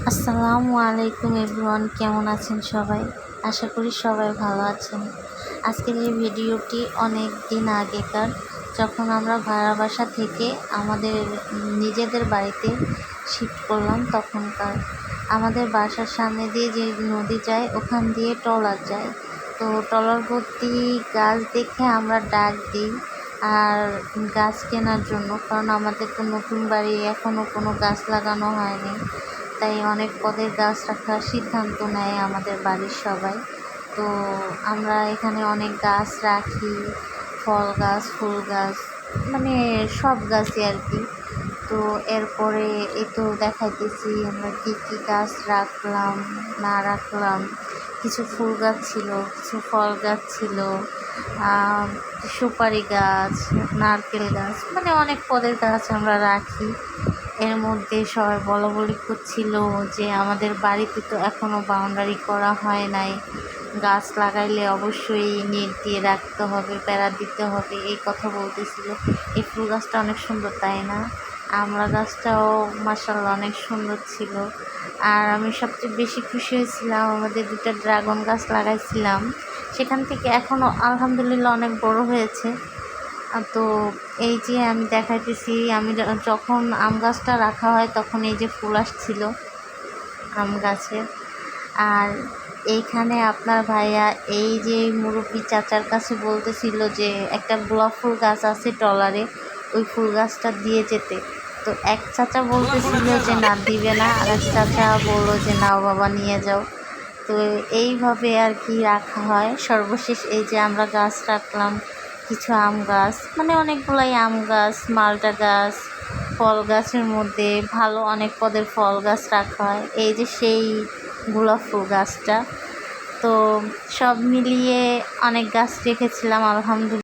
আসসালামু আলাইকুম এভরিওয়ান, কেমন আছেন সবাই? আশা করি সবাই ভালো আছেন। আজকের এই ভিডিওটি অনেক দিন আগেকার, যখন আমরা ভাড়া বাসা থেকে আমাদের নিজেদের বাড়িতে শিফট করলাম তখনকার। আমাদের বাসার সামনে দিয়ে যে নদী যায় ওখান দিয়ে ট্রলার যায়। তো ট্রলার ভর্তি গাছ দেখে আমরা ডাক দিই আর গাছ কেনার জন্য, কারণ আমাদের তো নতুন বাড়ি, এখনও কোনো গাছ লাগানো হয়নি। তাই অনেক পদের গাছ রাখার সিদ্ধান্ত নেয় আমাদের বাড়ির সবাই। তো আমরা এখানে অনেক গাছ রাখি, ফল গাছ, ফুল গাছ, মানে সব গাছই আর কি। তো এরপরে এই তো দেখাইতেছি আমরা কী কী গাছ রাখলাম না রাখলাম। কিছু ফুল গাছ ছিল, কিছু ফল গাছ ছিল, সুপারি গাছ, নারকেল গাছ, মানে অনেক পদের গাছ আমরা রাখি। এর মধ্যে সবাই বলাবলি করছিল যে আমাদের বাড়িতে তো এখনও বাউন্ডারি করা হয় নাই, গাছ লাগাইলে অবশ্যই নেট দিয়ে রাখতে হবে, বেড়া দিতে হবে, এই কথা বলতেছিল। এই ফুল গাছটা অনেক সুন্দর, তাই না? আমড়া গাছটাও মাশাআল্লাহ অনেক সুন্দর ছিল। আর আমি সবচেয়ে বেশি খুশি হয়েছিলাম, আমাদের দুটো ড্রাগন গাছ লাগাইছিলাম, সেখান থেকে এখনও আলহামদুলিল্লাহ অনেক বড় হয়েছে। তো এই যে আমি দেখাইতেছি, আমি যখন আম গাছটা রাখা হয় তখন এই যে ফুল আসছিল আম গাছের। আর এইখানে আপনার ভাইয়া এই যে মুরব্বী চাচার কাছে বলতেছিল যে একটা গোলাপ ফুল গাছ আছে ট্রলারে, ওই ফুল গাছটা দিয়ে যেতে। তো এক চাচা বলতেছিল যে না দিবে না, আর এক চাচা বললো যে নাও বাবা নিয়ে যাও। তো এইভাবে আর কি রাখা হয়। সর্বশেষ এই যে আমরা গাছ রাখলাম, কিছু আম গাছ, মানে অনেকগুলাই আম গাছ, মালটা গাছ, ফল গাছের মধ্যে ভালো অনেক পদের ফল গাছ রাখা হয়। এই যে সেই গোলাপ ফুল গাছটা। তো সব মিলিয়ে অনেক গাছ রেখেছিলাম আলহামদুলিল্লাহ।